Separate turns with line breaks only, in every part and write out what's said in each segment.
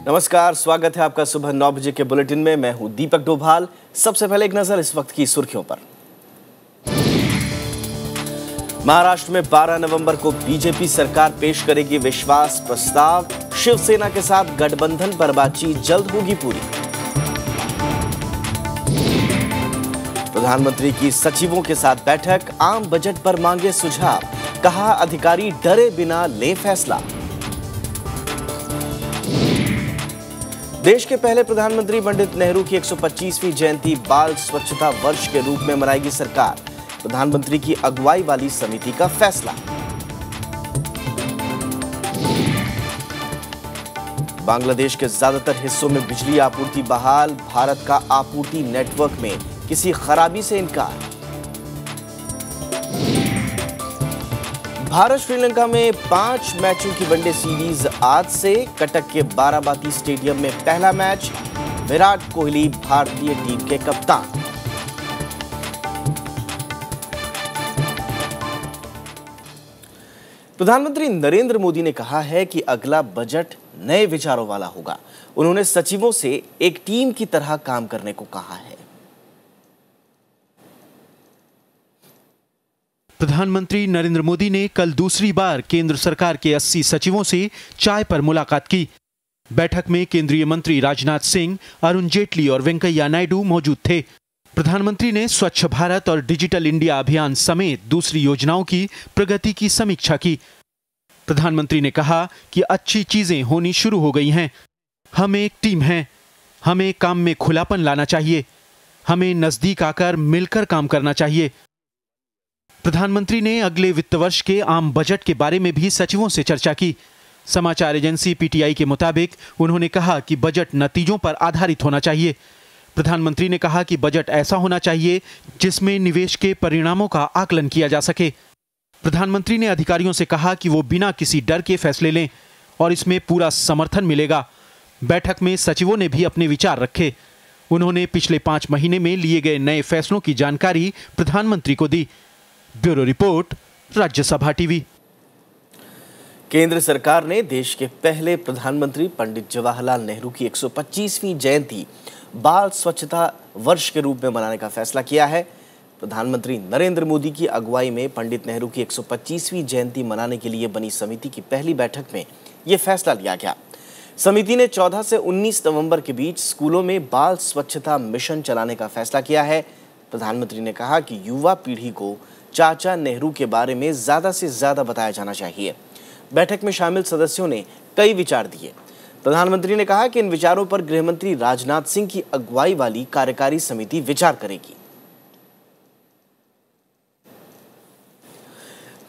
नमस्कार, स्वागत है आपका सुबह 9 बजे के बुलेटिन में। मैं हूं दीपक डोभाल। सबसे पहले एक नजर इस वक्त की सुर्खियों पर। महाराष्ट्र में 12 नवंबर को बीजेपी सरकार पेश करेगी विश्वास प्रस्ताव। शिवसेना के साथ गठबंधन पर बातचीत जल्द होगी पूरी। प्रधानमंत्री की सचिवों के साथ बैठक, आम बजट पर मांगे सुझाव। कहा अधिकारी डरे बिना ले फैसला। देश के पहले प्रधानमंत्री पंडित नेहरू की 125वीं जयंती बाल स्वच्छता वर्ष के रूप में मनाएगी सरकार। प्रधानमंत्री की अगुवाई वाली समिति का फैसला। बांग्लादेश के ज्यादातर हिस्सों में बिजली आपूर्ति बहाल। भारत का आपूर्ति नेटवर्क में किसी खराबी से इनकार। भारत श्रीलंका में 5 मैचों की वनडे सीरीज आज से। कटक के बाराबाती स्टेडियम में पहला मैच। विराट कोहली भारतीय टीम के कप्तान। प्रधानमंत्री नरेंद्र मोदी ने कहा है कि अगला बजट नए विचारों वाला होगा। उन्होंने सचिवों से एक टीम की तरह काम करने को कहा है।
प्रधानमंत्री नरेंद्र मोदी ने कल दूसरी बार केंद्र सरकार के 80 सचिवों से चाय पर मुलाकात की। बैठक में केंद्रीय मंत्री राजनाथ सिंह, अरुण जेटली और वेंकैया नायडू मौजूद थे। प्रधानमंत्री ने स्वच्छ भारत और डिजिटल इंडिया अभियान समेत दूसरी योजनाओं की प्रगति की समीक्षा की। प्रधानमंत्री ने कहा कि अच्छी चीजें होनी शुरू हो गई हैं। हम एक टीम हैं। हमें काम में खुलापन लाना चाहिए। हमें नजदीक आकर मिलकर काम करना चाहिए। प्रधानमंत्री ने अगले वित्त वर्ष के आम बजट के बारे में भी सचिवों से चर्चा की। समाचार एजेंसी पीटीआई के मुताबिक उन्होंने कहा कि बजट नतीजों पर आधारित होना चाहिए। प्रधानमंत्री ने कहा कि बजट ऐसा होना चाहिए जिसमें निवेश के परिणामों का आकलन किया जा सके। प्रधानमंत्री ने अधिकारियों से कहा कि वो बिना किसी डर के फैसले लें और इसमें पूरा समर्थन मिलेगा। बैठक में सचिवों ने भी अपने विचार रखे। उन्होंने पिछले 5 महीने में लिए गए नए फैसलों की जानकारी प्रधानमंत्री को दी। Bureau report, Rajya Sabha TV.
केंद्र सरकार ने देश के पहले प्रधानमंत्री पंडित जवाहरलाल नेहरू की 125वीं जयंती बाल स्वच्छता वर्ष के रूप में मनाने का फैसला किया है। प्रधानमंत्री नरेंद्र मोदी की अगुवाई में पंडित नेहरू की 125वीं जयंती मनाने के लिए बनी समिति की पहली बैठक में यह फैसला लिया गया। समिति ने 14 से 19 नवंबर के बीच स्कूलों में बाल स्वच्छता मिशन चलाने का फैसला किया है। प्रधानमंत्री ने कहा कि युवा पीढ़ी को चाचा नेहरू के बारे में ज्यादा से ज्यादा बताया जाना चाहिए। बैठक में शामिल सदस्यों ने कई विचार दिए। प्रधानमंत्री ने कहा कि इन विचारों पर गृहमंत्री राजनाथ सिंह की अगुवाई वाली कार्यकारी समिति विचार करेगी।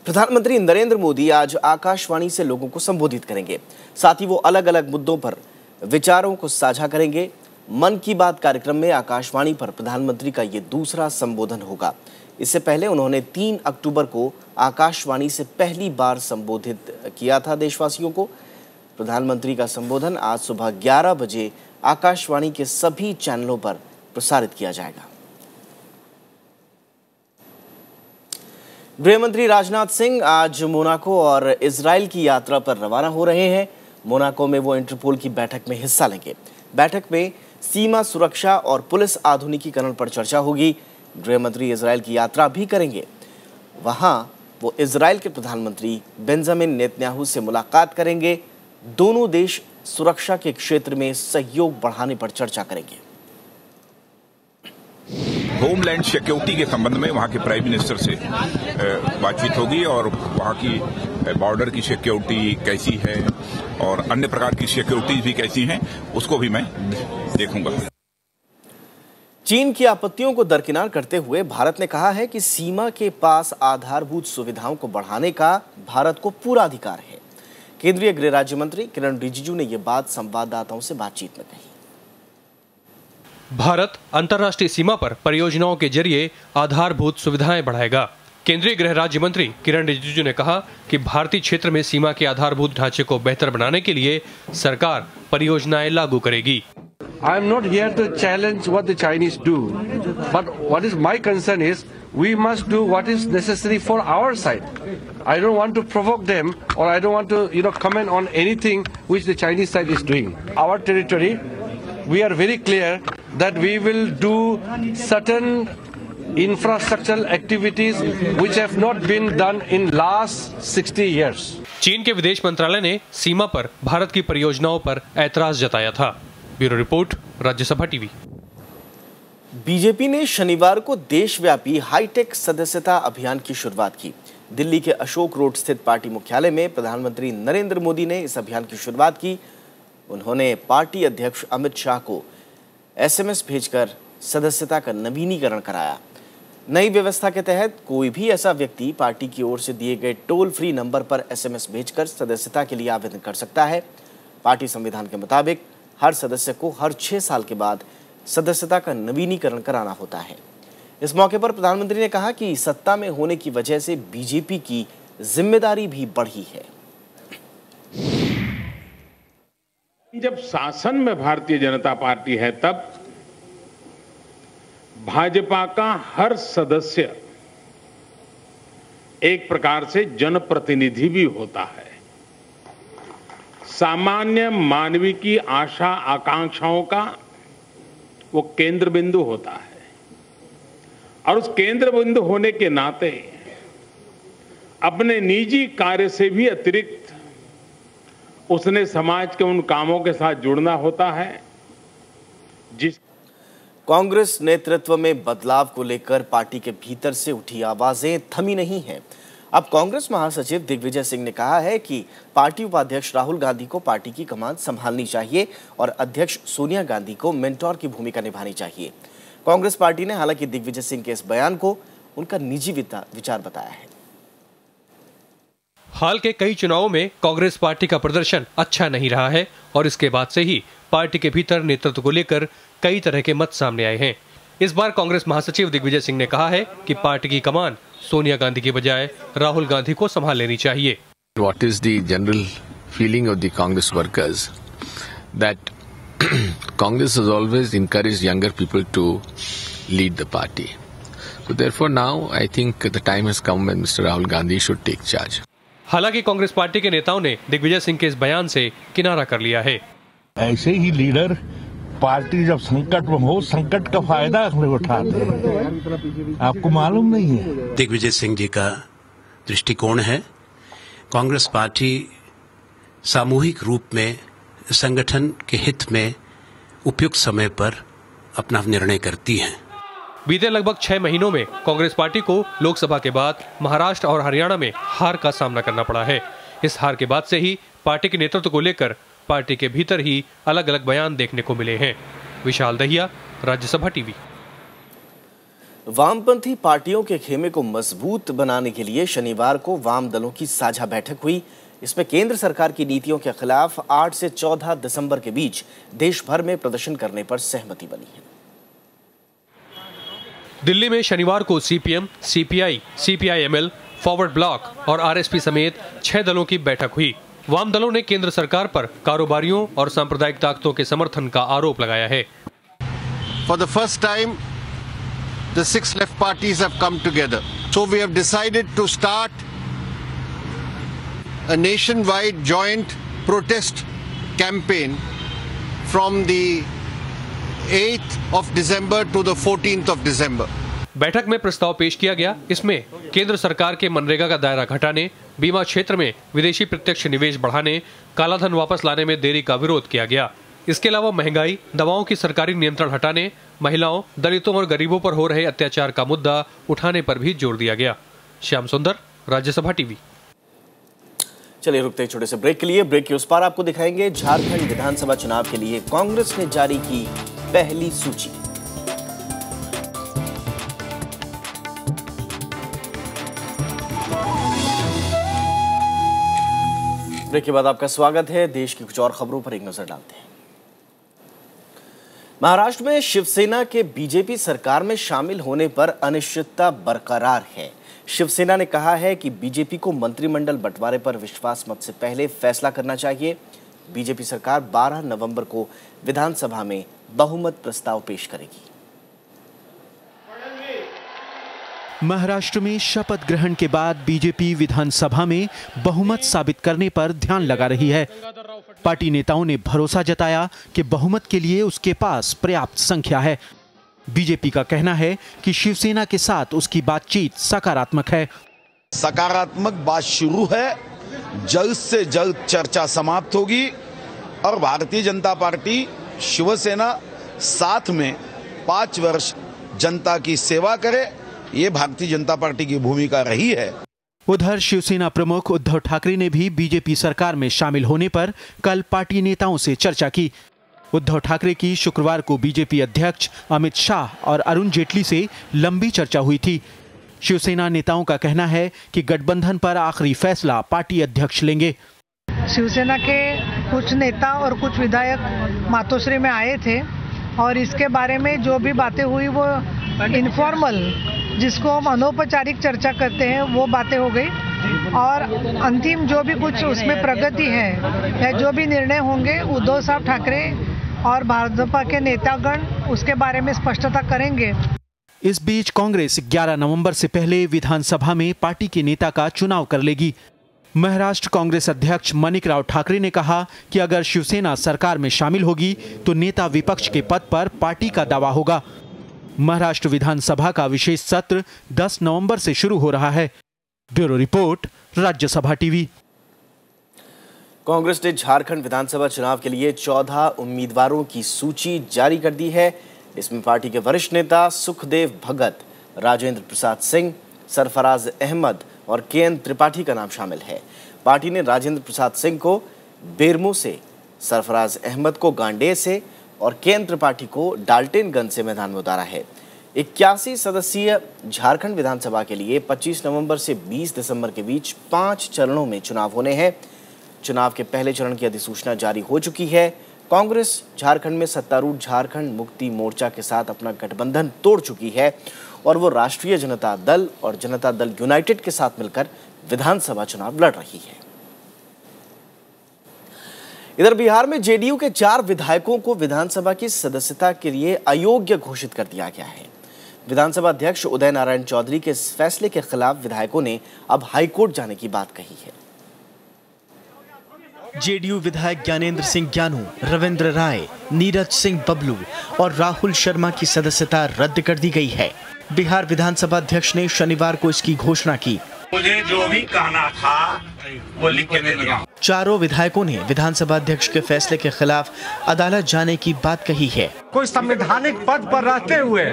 प्रधानमंत्री नरेंद्र मोदी आज आकाशवाणी से लोगों को संबोधित करेंगे। साथ ही वो अलग अलग मुद्दों पर विचारों को साझा करेंगे। मन की बात कार्यक्रम में आकाशवाणी पर प्रधानमंत्री का ये दूसरा संबोधन होगा। इससे पहले उन्होंने 3 अक्टूबर को आकाशवाणी से पहली बार संबोधित किया था देशवासियों को। प्रधानमंत्री का संबोधन आज सुबह 11 बजे आकाशवाणी के सभी चैनलों पर प्रसारित किया जाएगा। गृहमंत्री राजनाथ सिंह आज मोनाको और इजराइल की यात्रा पर रवाना हो रहे हैं। मोनाको में वो इंटरपोल की बैठक में हिस्सा लेंगे। बैठक में सीमा सुरक्षा और पुलिस आधुनिकीकरण पर चर्चा होगी। गृहमंत्री इजराइल की यात्रा भी करेंगे। वहां वो इजराइल के प्रधानमंत्री बेंजामिन नेतन्याहू से मुलाकात करेंगे। दोनों देश सुरक्षा के क्षेत्र में सहयोग बढ़ाने पर चर्चा करेंगे।
होमलैंड सिक्योरिटी के संबंध में वहां के प्राइम मिनिस्टर से बातचीत होगी और वहां की बॉर्डर की सिक्योरिटी कैसी है और अन्य प्रकार की सिक्योरिटी भी कैसी हैं, उसको भी मैं देखूंगा।
चीन की आपत्तियों को दरकिनार करते हुए भारत ने कहा है कि सीमा के पास आधारभूत सुविधाओं को बढ़ाने का भारत को पूरा अधिकार है। केंद्रीय गृह राज्य मंत्री किरण रिजिजू ने यह बात संवाददाताओं से बातचीत में कही।
भारत अंतर्राष्ट्रीय सीमा पर परियोजनाओं के जरिए आधारभूत सुविधाएं बढ़ाएगा। केंद्रीय गृह राज्य मंत्री किरण रिजिजू ने कहा कि भारतीय क्षेत्र में सीमा के आधारभूत ढांचे को बेहतर बनाने के लिए सरकार परियोजनाएं लागू करेगी।
I am not here to challenge what the Chinese do, but what is my concern is we must do what is necessary for our side. I don't want to provoke them, or I don't want to, comment on anything which the Chinese side is doing. Our territory, we are very clear that we will do certain infrastructural activities which have not been done in last 60 years.
चीन के विदेश मंत्रालय ने सीमा पर भारत की परियोजनाओं पर ऐतराज जताया था। Bureau report, Rajya Sabha TV.
BJP ने शनिवार को देशव्यापी हाईटेक सदस्यता अभियान की शुरुआत की। दिल्ली के अशोक रोड स्थित पार्टी मुख्यालय में प्रधानमंत्री नरेंद्र मोदी ने इस अभियान की शुरुआत की। उन्होंने पार्टी अध्यक्ष अमित शाह को एसएमएस भेजकर सदस्यता का नवीनीकरण कराया। नई व्यवस्था के तहत कोई भी ऐसा व्यक्ति पार्टी की ओर से दिए गए टोल फ्री नंबर पर एसएमएस भेजकर सदस्यता के लिए आवेदन कर सकता है। पार्टी संविधान के मुताबिक हर सदस्य को हर 6 साल के बाद सदस्यता का नवीनीकरण कराना होता है। इस मौके पर प्रधानमंत्री ने कहा कि सत्ता में होने की वजह से बीजेपी की जिम्मेदारी भी बढ़ी है।
जब शासन में भारतीय जनता पार्टी है, तब भाजपा का हर सदस्य एक प्रकार से जनप्रतिनिधि भी होता है। सामान्य मानवी की आशा आकांक्षाओं का वो केंद्र बिंदु होता है, और उस केंद्र बिंदु होने के नाते अपने निजी कार्य से भी अतिरिक्त उसने समाज के उन कामों के साथ जुड़ना होता है।
कांग्रेस नेतृत्व में बदलाव को लेकर पार्टी के भीतर से उठी आवाजें थमी नहीं हैं। अब कांग्रेस महासचिव दिग्विजय सिंह ने कहा है कि पार्टी उपाध्यक्ष राहुल गांधी को पार्टी की कमान संभालनी चाहिए और अध्यक्ष सोनिया गांधी को मेंटोर की भूमिका निभानी चाहिए। कांग्रेस पार्टी ने हालांकि दिग्विजय सिंह के इस बयान को उनका निजी विचार बताया है।
हाल के कई चुनावों में कांग्रेस पार्टी का प्रदर्शन अच्छा नहीं रहा है और इसके बाद से ही पार्टी के भीतर नेतृत्व को लेकर कई तरह के मत सामने आए हैं। इस बार कांग्रेस महासचिव दिग्विजय सिंह ने कहा है कि पार्टी की कमान सोनिया गांधी की बजाय राहुल गांधी को संभाल लेनी चाहिए।
What is the general feeling of the Congress workers that Congress has always encouraged younger people to lead the party. So therefore now I think the time has come when Mr. Rahul Gandhi should take charge.
हालांकि Congress party के नेताओं ने दिग्विजय सिंह के इस बयान से किनारा कर लिया है।
ऐसे ही लीडर पार्टी जब संकट में हो, संकट का फायदा उठाते हैं, आपको मालूम नहीं है।
दिग्विजय सिंह जी का दृष्टिकोण है, कांग्रेस पार्टी सामूहिक रूप में संगठन के हित में उपयुक्त समय पर अपना निर्णय करती है।
बीते लगभग 6 महीनों में कांग्रेस पार्टी को लोकसभा के बाद महाराष्ट्र और हरियाणा में हार का सामना करना पड़ा है। इस हार के बाद से ही पार्टी के नेतृत्व को लेकर पार्टी के भीतर ही अलग अलग बयान देखने को मिले हैं। विशाल दहिया, राज्यसभा टीवी।
वामपंथी पार्टियों के खेमे को मजबूत बनाने के लिए शनिवार को वाम दलों की साझा बैठक हुई। इसमें केंद्र सरकार की नीतियों के खिलाफ 8 से 14 दिसंबर के बीच देश भर में प्रदर्शन करने पर सहमति बनी है।
दिल्ली में शनिवार को CPM, CPI, CPIML, forward block और आरएसपी समेत 6 दलों की बैठक हुई। वाम दलों ने केंद्र सरकार पर कारोबारियों और सांप्रदायिक ताकतों के समर्थन का आरोप लगाया है।
For the first time, the 6 left parties have come together. So we have decided to start a nationwide joint protest campaign from the 8th of December to the 14th of December.
बैठक में प्रस्ताव पेश किया गया। इसमें केंद्र सरकार के मनरेगा का दायरा घटाने, बीमा क्षेत्र में विदेशी प्रत्यक्ष निवेश बढ़ाने, कालाधन वापस लाने में देरी का विरोध किया गया। इसके अलावा महंगाई, दवाओं की सरकारी नियंत्रण हटाने, महिलाओं, दलितों और गरीबों पर हो रहे अत्याचार का मुद्दा उठाने पर भी जोर दिया गया। श्याम सुंदर, राज्यसभा टीवी।
चलिए रुकते हैं छोटे से ब्रेक के लिए। ब्रेक के उस पार आपको दिखाएंगे झारखंड विधानसभा चुनाव के लिए कांग्रेस ने जारी की पहली सूची। ब्रेक के बाद आपका स्वागत है। देश की कुछ और खबरों पर एक नजर डालते हैं। महाराष्ट्र में शिवसेना के बीजेपी सरकार में शामिल होने पर अनिश्चितता बरकरार है। शिवसेना ने कहा है कि बीजेपी को मंत्रिमंडल बंटवारे पर विश्वास मत से पहले फैसला करना चाहिए। बीजेपी सरकार 12 नवंबर को विधानसभा में बहुमत प्रस्ताव पेश करेगी।
महाराष्ट्र में शपथ ग्रहण के बाद बीजेपी विधानसभा में बहुमत साबित करने पर ध्यान लगा रही है। पार्टी नेताओं ने भरोसा जताया कि बहुमत के लिए उसके पास पर्याप्त संख्या है। बीजेपी का कहना है कि शिवसेना के साथ उसकी बातचीत सकारात्मक है।
सकारात्मक बात शुरू है, जल्द से जल्द चर्चा समाप्त होगी और भारतीय जनता पार्टी शिवसेना साथ में 5 वर्ष जनता की सेवा करे, ये भारतीय जनता पार्टी की भूमिका रही है।
उधर शिवसेना प्रमुख उद्धव ठाकरे ने भी बीजेपी सरकार में शामिल होने पर कल पार्टी नेताओं से चर्चा की। उद्धव ठाकरे की शुक्रवार को बीजेपी अध्यक्ष अमित शाह और अरुण जेटली से लंबी चर्चा हुई थी। शिवसेना नेताओं का कहना है कि गठबंधन पर आखिरी फैसला पार्टी अध्यक्ष लेंगे।
शिवसेना के कुछ नेता और कुछ विधायक मातोश्री में आए थे और इसके बारे में जो भी बातें हुई वो इनफॉर्मल, जिसको हम अनौपचारिक चर्चा करते हैं, वो बातें हो गई और अंतिम जो भी कुछ उसमें प्रगति है या जो भी निर्णय होंगे उद्धव साहब ठाकरे और भाजपा के नेतागण उसके बारे में स्पष्टता करेंगे।
इस बीच कांग्रेस 11 नवंबर से पहले विधानसभा में पार्टी के नेता का चुनाव कर लेगी। महाराष्ट्र कांग्रेस अध्यक्ष माणिकराव ठाकरे ने कहा कि अगर शिवसेना सरकार में शामिल होगी तो नेता विपक्ष के पद पर पार्टी का दावा होगा। महाराष्ट्र विधानसभा का विशेष सत्र 10 नवंबर से शुरू हो रहा है। Bureau report, Rajya Sabha TV.
Congress ने झारखंड विधानसभा चुनाव के लिए 14 उम्मीदवारों की सूची जारी कर दी है। इसमें पार्टी के वरिष्ठ नेता सुखदेव भगत, राजेंद्र प्रसाद सिंह, सरफराज अहमद और केएन त्रिपाठी का नाम शामिल है। पार्टी ने राजेंद्र प्रसाद सिंह को बेरमो से, सरफराज अहमद को गांडेय से और केएन त्रिपाठी को डाल्टनगंज से मैदान में उतारा है। 81 सदस्यीय झारखंड विधानसभा के लिए 25 नवंबर से 20 दिसंबर के बीच 5 चरणों में चुनाव होने हैं। चुनाव के पहले चरण की अधिसूचना जारी हो चुकी है। कांग्रेस झारखंड में सत्तारूढ़ झारखंड मुक्ति मोर्चा के साथ अपना गठबंधन तोड़ चुकी है और वो राष्ट्रीय जनता दल और जनता दल यूनाइटेड के साथ मिलकर विधानसभा चुनाव लड़ रही है। इधर बिहार में जेडीयू के 4 विधायकों को विधानसभा की सदस्यता के लिए अयोग्य घोषित कर दिया गया है। विधानसभा अध्यक्ष उदय नारायण चौधरी के इस फैसले के खिलाफ विधायकों ने अब हाईकोर्ट जाने की बात कही है।
जेडीयू विधायक ज्ञानेंद्र सिंह ज्ञानू, रविंद्र राय, नीरज सिंह बबलू और राहुल शर्मा की सदस्यता रद्द कर दी गई है। बिहार विधानसभा अध्यक्ष ने शनिवार को इसकी घोषणा की।
मुझे जो भी कहना था वो लिख के दे दिया।
चारों विधायकों ने विधानसभा अध्यक्ष के फैसले के खिलाफ अदालत जाने की बात कही है।
कोई संवैधानिक पद पर रहते हुए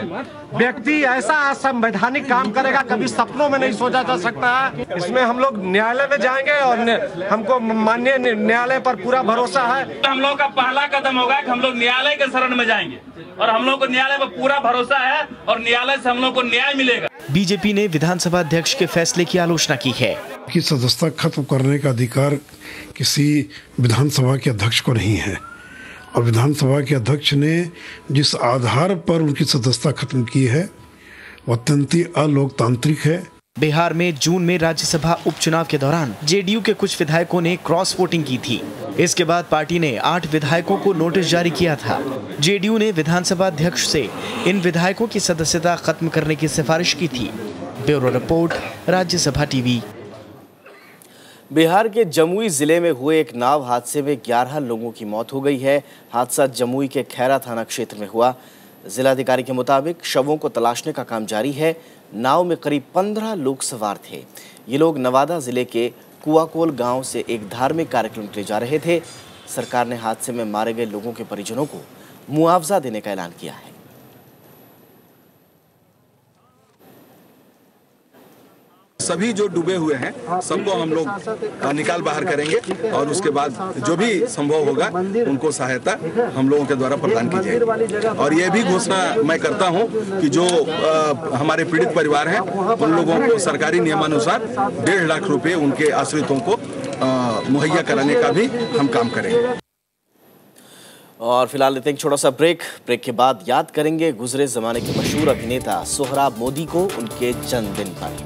व्यक्ति ऐसा असंवैधानिक काम करेगा, कभी सपनों में नहीं सोचा जा सकता है। इसमें हम लोग न्यायालय में जाएंगे और हमको माननीय न्यायालय पर पूरा भरोसा है।
हम लोग का पहला कदम होगा कि हम लोग न्यायालय के शरण में जाएंगे और हम लोग को न्यायालय पर पूरा भरोसा है और न्यायालय से हम लोग को न्याय मिलेगा।
बीजेपी ने विधानसभा अध्यक्ष के फैसले की आलोचना की है
कि सदस्यता खत्म करने का अधिकार किसी विधानसभा के अध्यक्ष को नहीं है और विधानसभा के अध्यक्ष ने जिस आधार पर उनकी सदस्यता खत्म की है वो अत्यंत ही अलोकतांत्रिक है।
बिहार में जून में राज्यसभा उपचुनाव के दौरान जेडीयू के कुछ विधायकों ने क्रॉस वोटिंग की थी। इसके बाद पार्टी ने 8 विधायकों को नोटिस जारी किया था। जेडीयू ने विधानसभा अध्यक्ष से इन विधायकों की सदस्यता खत्म करने की सिफारिश की थी। Bureau report, Rajya Sabha TV.
Bihar के जमुई जिले में हुए एक नाव हादसे में 11 लोगों की मौत हो गई है। हादसा जमुई के खैरा थाना क्षेत्र में हुआ। जिलाधिकारी के मुताबिक शवों को तलाशने का काम जारी है। नाव में करीब 15 लोग सवार थे। ये लोग नवादा जिले के कुआकोल गांव से एक धार्मिक कार्यक्रम के लिए जा रहे थे। सरकार ने हादसे में मारे गए लोगों के परिजनों को मुआवजा देने का ऐलान किया है।
सभी जो डूबे हुए हैं सबको हम लोग निकाल बाहर करेंगे और उसके बाद जो भी संभव होगा उनको सहायता हम लोगों के द्वारा प्रदान की जाएगी। और ये भी घोषणा मैं करता हूं कि जो हमारे पीड़ित परिवार हैं उन लोगों को सरकारी नियमानुसार 1.5 लाख रुपए उनके आश्रितों को मुहैया कराने का भी हम काम करेंगे।
और फिलहाल लेते हैं एक छोटा सा ब्रेक के बाद याद करेंगे गुजरे जमाने के मशहूर अभिनेता सोहराब मोदी को उनके जन्मदिन पर।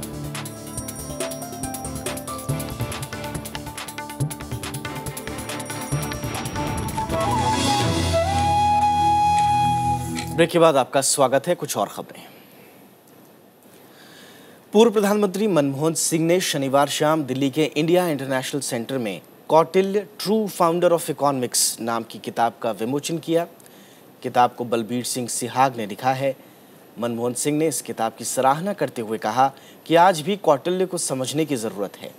ब्रेक के बाद आपका स्वागत है। कुछ और खबरें। पूर्व प्रधानमंत्री मनमोहन सिंह ने शनिवार शाम दिल्ली के इंडिया इंटरनेशनल सेंटर में Kautilya true founder of economics नाम की किताब का विमोचन किया। किताब को बलबीर सिंह सिहाग ने लिखा है। मनमोहन सिंह ने इस किताब की सराहना करते हुए कहा कि आज भी कौटिल्य को समझने की जरूरत है।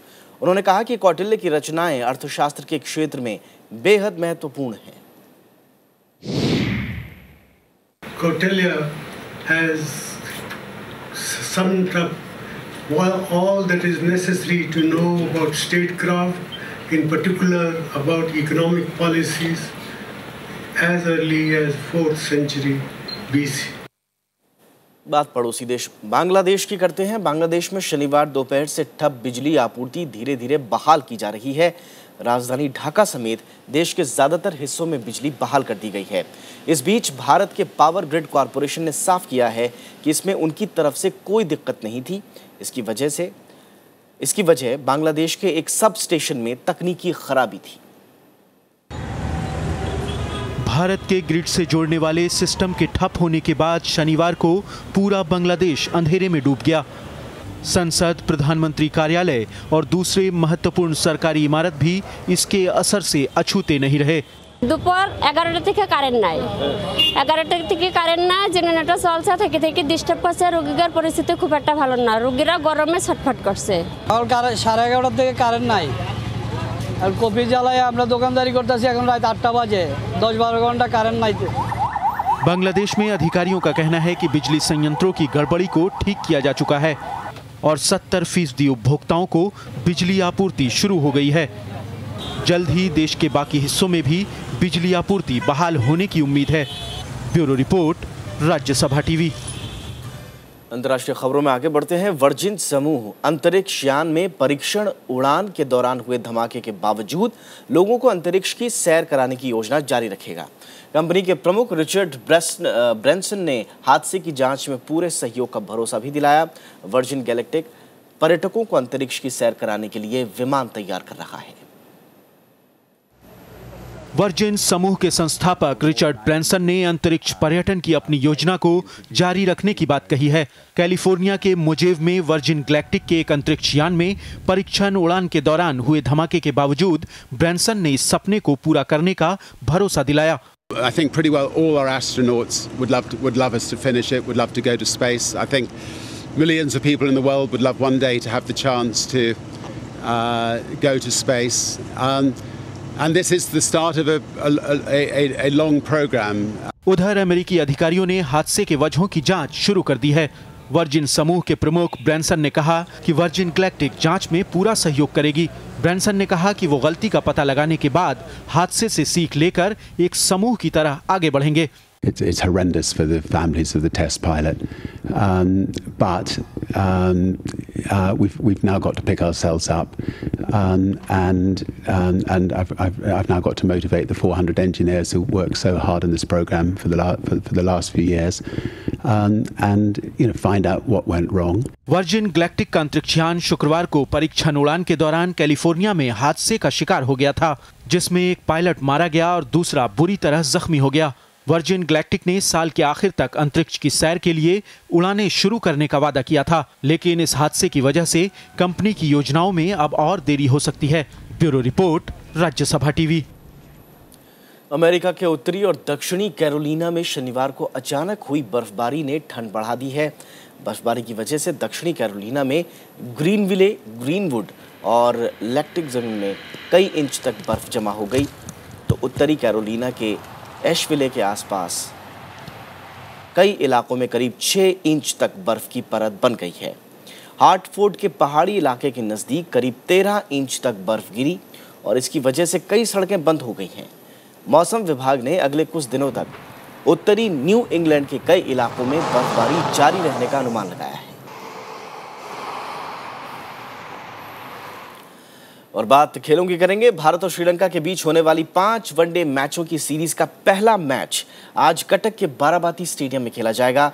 उन्होंने कहा कि कौटिल्य की रचनाएं अर्थशास्त्र के क्षेत्र में बेहद महत्वपूर्ण हैं।
Kautilya has summed up all that is necessary to know about statecraft, in particular about economic policies, as early as 4th century BC.
बात पड़ोसी देश बांग्लादेश की करते हैं। बांग्लादेश में शनिवार दोपहर से ठप बिजली आपूर्ति धीरे धीरे बहाल की जा रही है। राजधानी ढाका समेत देश के ज्यादातर हिस्सों में बिजली बहाल कर दी गई है। इस बीच भारत के पावर ग्रिड कॉरपोरेशन ने साफ किया है कि इसमें उनकी तरफ से कोई दिक्कत नहीं थी। इसकी वजह बांग्लादेश के एक सब स्टेशन में तकनीकी खराबी थी।
भारत के ग्रिड से जोड़ने वाले सिस्टम के ठप होने के बाद शनिवार को पूरा बांग्लादेश अंधेरे में डूब गया। संसद, प्रधानमंत्री कार्यालय और दूसरे महत्वपूर्ण सरकारी इमारत भी इसके असर से अछूते नहीं रहे।
দুপুর 11টা থেকে কারেন্ট নাই 11টা থেকে কারেন্ট না জেনারেটর চলছে থেকে ডিস্টার্ব করছে রোগীদের পরিস্থিতি খুব একটা ভালো না রোগীরা গরমে ছটফট করছে
আর 11:30 থেকে কারেন্ট নাই আর কফি জ্বালায় আমরা দোকানদারি করতেছি এখন রাত 8টা বাজে 10-12 घंटा কারেন্ট নাই।
बांग्लादेश में अधिकारियों का कहना है कि बिजली संयंत्रों की गड़बड़ी को ठीक किया जा चुका है और 70% उपभोक्ताओं को बिजली आपूर्ति शुरू हो गई है। जल्द ही देश के बाकी हिस्सों में भी बिजली आपूर्ति बहाल होने की उम्मीद है। Bureau report, Rajya Sabha TV.
अंतर्राष्ट्रीय खबरों में आगे बढ़ते हैं। वर्जिन समूह अंतरिक्ष यान में परीक्षण उड़ान के दौरान हुए धमाके के बावजूद लोगों को अंतरिक्ष की सैर कराने की योजना जारी रखेगा। कंपनी के प्रमुख रिचर्ड ब्रैंसन ने हादसे की जांच में पूरे सहयोग का भरोसा भी दिलाया। वर्जिन गैलेक्टिक पर्यटकों को अंतरिक्ष की सैर कराने के लिए विमान तैयार कर रहा है।
वर्जिन समूह के संस्थापक रिचर्ड ब्रैंसन ने अंतरिक्ष पर्यटन की अपनी योजना को जारी रखने की बात कही है। कैलिफोर्निया के मोजेव में वर्जिन गैलेक्टिक के एक अंतरिक्ष यान में परीक्षण उड़ान के दौरान हुए धमाके के बावजूद ब्रैंसन ने इस सपने को पूरा करने का भरोसा दिलाया।
I think pretty well all our astronauts would love us to finish it, would love to go to space. I think millions of people in the world would love one day to have the chance to go to space. And this is the start of a long program.
उधर अमेरिकी अधिकारियों ने हादसे के वजहों की जांच शुरू कर दी है। वर्जिन समूह के प्रमुख ब्रैंसन ने कहा कि वर्जिन गैलेक्टिक जांच में पूरा सहयोग करेगी। ब्रैंसन ने कहा कि वो गलती का पता लगाने के बाद हादसे से सीख लेकर एक समूह की तरह आगे बढ़ेंगे।
It's horrendous for the families of the test pilot, but we've now got to pick ourselves up, and I've now got to motivate the 400 engineers who worked so hard on this program for the last few years, and find out what went wrong.
Virgin galactic का अंतरिक्ष यान शुक्रवार को परीक्षण उड़ान के दौरान California में हादसे का शिकार हो गया था, जिसमें एक पायलट मारा गया और दूसरा बुरी तरह जख्मी हो गया। वर्जिन गैलेक्टिक ने साल के आखिर तक अंतरिक्ष की सैर के लिए उड़ानें शुरू करने का वादा किया था, लेकिन इस हादसे की वजह से कंपनी की योजनाओं में अब और देरी हो सकती है। Bureau report, Rajya Sabha TV.
America के उत्तरी और दक्षिणी कैरोलिना में शनिवार को अचानक हुई बर्फबारी ने ठंड बढ़ा दी है। बर्फबारी की वजह से दक्षिणी कैरोलिना में ग्रीनविले, ग्रीनवुड और लैक्टिक जमीन में कई इंच तक बर्फ जमा हो गई, तो उत्तरी कैरोलिना के एशविले के आसपास कई इलाकों में करीब 6 इंच तक बर्फ की परत बन गई है। हार्टफोर्ड के पहाड़ी इलाके के नज़दीक करीब 13 इंच तक बर्फ गिरी और इसकी वजह से कई सड़कें बंद हो गई हैं। मौसम विभाग ने अगले कुछ दिनों तक उत्तरी न्यू इंग्लैंड के कई इलाकों में बर्फबारी जारी रहने का अनुमान लगाया है। और बात खेलों की करेंगे। भारत और श्रीलंका के बीच होने वाली 5 वनडे मैचों की सीरीज का पहला मैच आज कटक के बाराबाती स्टेडियम में खेला जाएगा।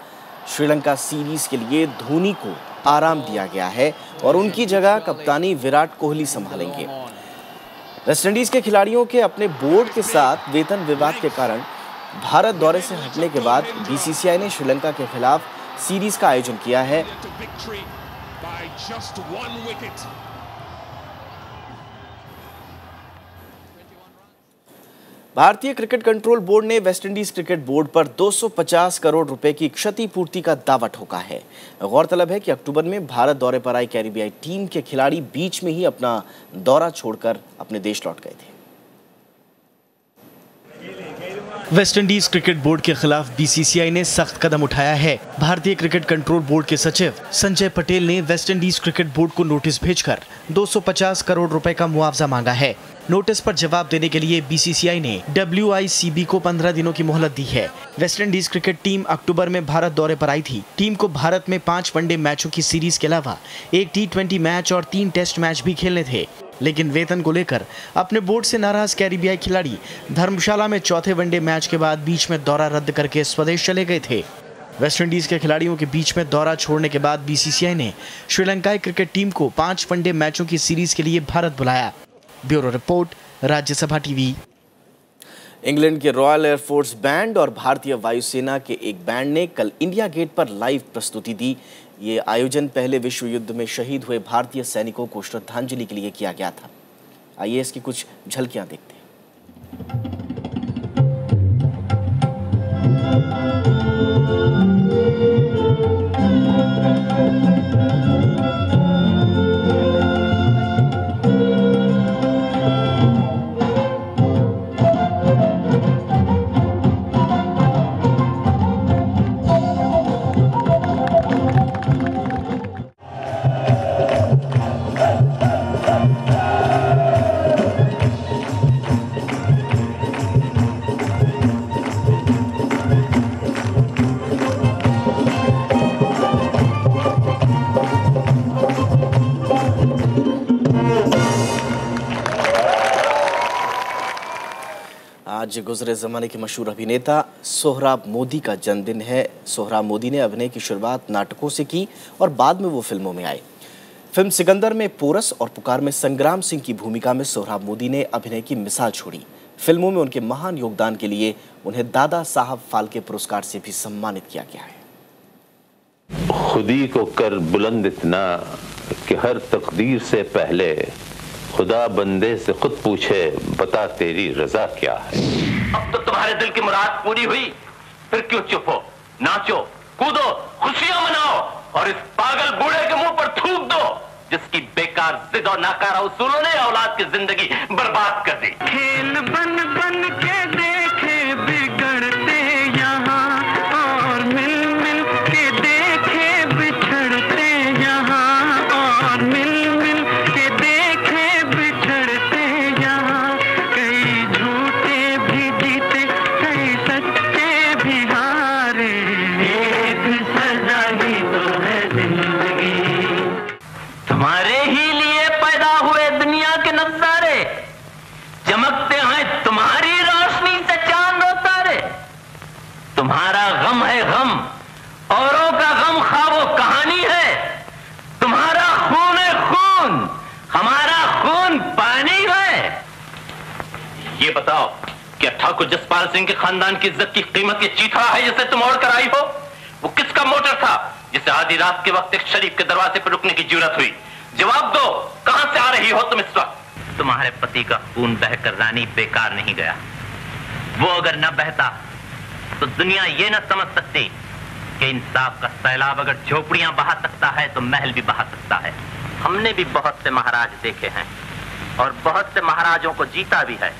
श्रीलंका सीरीज के लिए धोनी को आराम दिया गया है और उनकी जगह कप्तानी विराट कोहली संभालेंगे। वेस्टइंडीज के खिलाड़ियों के अपने बोर्ड के साथ वेतन विवाद के कारण भारत दौरे से हटने के बाद बीसीसीआई ने श्रीलंका के खिलाफ सीरीज का आयोजन किया है।
by just 1 wicket.
भारतीय क्रिकेट कंट्रोल बोर्ड ने वेस्टइंडीज क्रिकेट बोर्ड पर 250 करोड़ रुपए की क्षतिपूर्ति का दावा ठोका है। गौरतलब है कि अक्टूबर में भारत दौरे पर आई कैरिबियाई टीम के खिलाड़ी बीच में ही अपना दौरा छोड़कर अपने देश लौट गए थे।
वेस्टइंडीज क्रिकेट बोर्ड के खिलाफ बीसीसीआई ने सख्त कदम उठाया है। भारतीय क्रिकेट कंट्रोल बोर्ड के सचिव संजय पटेल ने वेस्टइंडीज क्रिकेट बोर्ड को नोटिस भेजकर 250 करोड़ रुपए का मुआवजा मांगा है। नोटिस पर जवाब देने के लिए बीसीसीआई ने WICB को 15 दिनों की मोहलत दी है। वेस्टइंडीज क्रिकेट टीम अक्टूबर में भारत दौरे पर आई थी। टीम को भारत में 5 वनडे मैचों की सीरीज के अलावा 1 T20 मैच और 3 टेस्ट मैच भी खेलने थे, लेकिन वेतन को लेकर अपने बोर्ड से नाराज कैरिबियाई खिलाड़ी धर्मशाला में चौथे वनडे मैच के बाद बीच में दौरा रद्द करके स्वदेश चले गए थे। वेस्टइंडीज के खिलाड़ियों के बीच में दौरा छोड़ने के बाद बीसीसीआई ने श्रीलंकाई क्रिकेट टीम को 5 वनडे मैचों की सीरीज के लिए भारत बुलाया। Bureau report, Rajya Sabha TV.
England के रॉयल एयरफोर्स बैंड और भारतीय वायुसेना के एक बैंड ने कल इंडिया गेट पर लाइव प्रस्तुति दी। ये आयोजन पहले विश्व युद्ध में शहीद हुए भारतीय सैनिकों को श्रद्धांजलि के लिए किया गया था। आइए इसकी कुछ झलकियां देखते हैं। आज गुजरे ज़माने के मशहूर अभिनेता सोहराब मोदी का जन्मदिन है। सोहराब मोदी ने अभिनय की शुरुआत नाटकों से की और बाद में वो फिल्मों में आए। फिल्म सिकंदर में पोरस और पुकार में संग्राम सिंह की भूमिका में सोहराब मोदी ने अभिनय की मिसाल छोड़ी। फिल्मों में उनके महान योगदान के लिए उन्हें दादा साहब फाल्के पुरस्कार से भी सम्मानित किया गया है।
खुदी को कर बुलंद इतना कि हर तकदीर से पहले खुदा बंदे से खुद पूछे, बता तेरी रजा क्या है।
अब तो तुम्हारे दिल की मुराद पूरी हुई, फिर क्यों चुप हो? नाचो, कूदो, खुशियां मनाओ और इस पागल बूढ़े के मुंह पर थूक दो जिसकी बेकार जिद और नाकारा उसूलों ने औलाद की जिंदगी बर्बाद कर दी।
खेल बन बन के देखे बिगड़ते यहाँ और मिल मिल के देखे बिछड़ते यहाँ और मिल मिल के देखे बिछड़ते यहाँ। कई झूठे भी जीते, कई सच्चे भी हारे, एक सजा ही तो है जिंदगी।
तुम्हारे ही लिए पैदा हुए दुनिया के नजारे, चमकते हैं तुम्हारी रोशनी से चांद और तारे। तुम्हारा गम है गम, औरों का गम ख्वाबो कहानी है। तुम्हारा खून है खून, हमारा खून पानी है। ये बताओ, क्या ठाकुर जसपाल सिंह के खानदान की इज्जत की कीमत ये चीथड़ा है जिसे तुम ओढ़ कर आई हो? वो किसका मोटर था जिसे आधी रात के वक्त एक शरीफ के दरवाजे पर रुकने की जरूरत हुई? जवाब दो, कहां से आ रही हो तुम इस वक्त? तुम्हारे पति का खून बहकर रानी बेकार नहीं गया। वो अगर न बहता तो दुनिया ये न समझ सकती कि इंसाफ का सैलाब अगर झोपड़ियां बहा सकता है तो महल भी बहा सकता है। हमने भी बहुत से महाराज देखे हैं और बहुत से महाराजों को जीता भी है,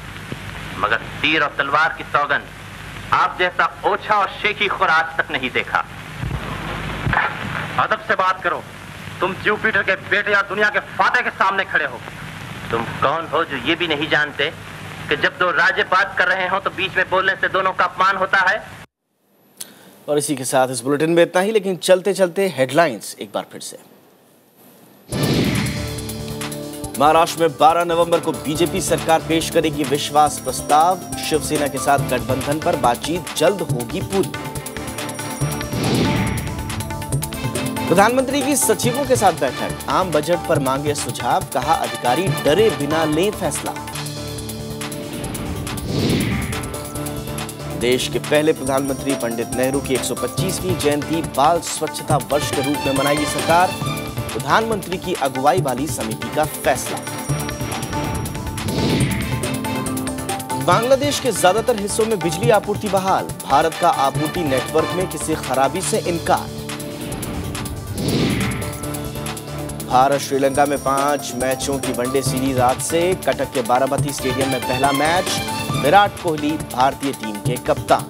मगर तीर और तलवार की सौगंध आप जैसा ओछा और शेखी खुर आज तक नहीं देखा। अदब से बात करो, तुम जुपिटर के बेटे या दुनिया के फाते के सामने खड़े हो। तुम कौन हो जो ये भी नहीं जानते कि जब दो राजे बात कर रहे हो तो बीच में बोलने से दोनों का अपमान होता है।
और इसी के साथ इस बुलेटिन में इतना ही, लेकिन चलते चलते हेडलाइंस एक बार फिर से। महाराष्ट्र में 12 नवंबर को बीजेपी सरकार पेश करेगी विश्वास प्रस्ताव। शिवसेना के साथ गठबंधन पर बातचीत जल्द होगी पूरी। प्रधानमंत्री की सचिवों के साथ बैठक, आम बजट पर मांगे सुझाव, कहा अधिकारी डरे बिना लें फैसला। देश के पहले प्रधानमंत्री पंडित नेहरू की 125वीं जयंती बाल स्वच्छता वर्ष के रूप में मनाएगी सरकार। प्रधानमंत्री की अगुवाई वाली समिति का फैसला। बांग्लादेश के ज्यादातर हिस्सों में बिजली आपूर्ति बहाल, भारत का आपूर्ति नेटवर्क में किसी खराबी से इनकार। भारत श्रीलंका में 5 मैचों की वनडे सीरीज आज से। कटक के बारामती स्टेडियम में पहला मैच। विराट कोहली भारतीय टीम के कप्तान।